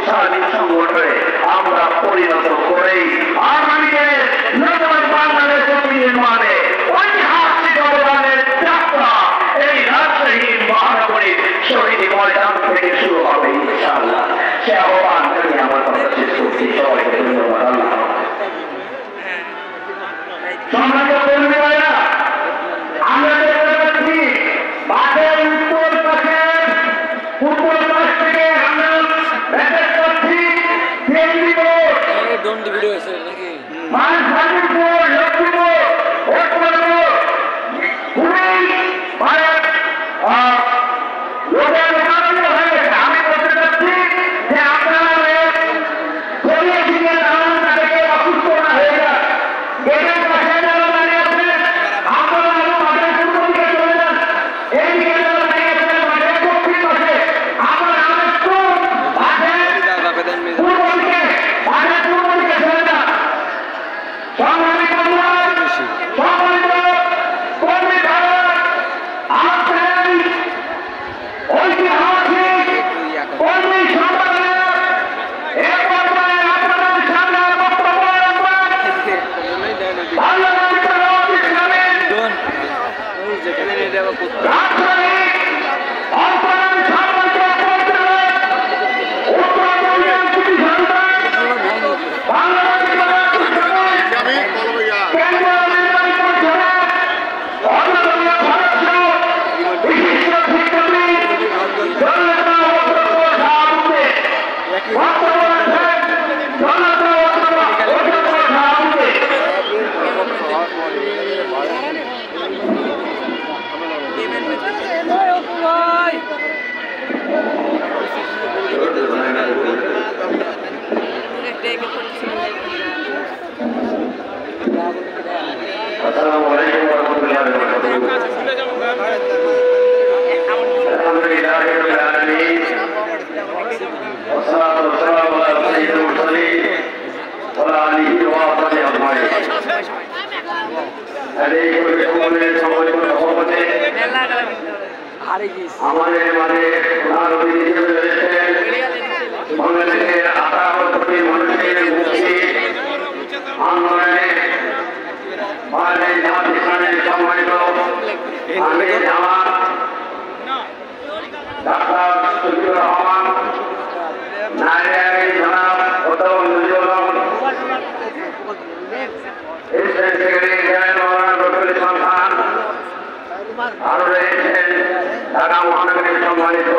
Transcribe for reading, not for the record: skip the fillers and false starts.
শক্তিশালী সংগঠনে আমরা পরিণত করেই আগামীতে নতুন বাংলাদেশ নির্মাণে ঐতিহাসিক অবদানের যাত্রা এই রাজশাহী মহানগরীর শহীদ ময়দান থেকে শুরু হবে ইনশাআল্লাহ। সে আহ্বান করে আমার কথা শেষ করছি। সবাইকে ধন্যবাদ। আল্লাহ সম্মানিত কর্মী ভাইরা, আমরা দেখতে পাচ্ছি বাঘের উত্তর পাশে পূর্ব পাশ থেকে আমরা মেসেজ করছি লক্ষ্মীপুর আমি বলতে চাচ্ছি যে আপনারা অসুস্থ না হয়ে যান, গেটের পাশে যারা দাঁড়িয়ে আছেন আপনারা মাঠের পূর্ব দিকে চলে যান, এই দিকে যারা দাঁড়িয়ে আছেন মাঠের দক্ষিণ পাশে আপনারা একটু মাঠের পূর্ব দিকে চলে যান। সম্মানিত কর্মী ভাইরা, আছেন ঐতিহাসিক কর্মী সম্মেলন এ পর্যায়ে আপনাদের সামনে বক্তব্য রাখবেন বাংলাদেশ রাজশাহী অন্তরণ সম্মানিত পরিচালক উত্তর কোরিয়ান সিটি সন্তান বাংলাদেশ কেন্দ্রীয় নির্বাহী পরিষদের অন্যতম সদস্য বিশিষ্ট শিক্ষাবিদ জননেতা অধ্যক্ষ সভাপতি বক্তব্য রাখেন জননেতা অধ্যক্ষ সভাপতি আসসালামু আলাইকুম ওয়া রাহমাতুল্লাহি ওয়া বারাকাতুহু। আলহামদুলিল্লাহি রাব্বিল আলামিন ওয়াসসালাতু ওয়াসসালামু আলা সাইয়্যিদিল মুরসালিন ওয়া আলা আলিহি ওয়া সাহবিহি আজমাইন। এই পরিবেশনের সময় সভাপতি আমাদের মাঝে প্রধান অতিথি হিসেবে রয়েছেন বাংলাদেশের 58 কোটি মানুষের মুক্তি আন্দোলনে বাংলাদেশ জামাত ইসলামের সম্মানিত আমির জামাত ডাক্তার শফিকুর রহমান, নায়েবে জনাব অধ্যাপক Nazrul Alam, state secretary general Maulana Rafiqul Islam Khan, আরো রয়েছেন ঢাকা মহানগরীর সম্মানিত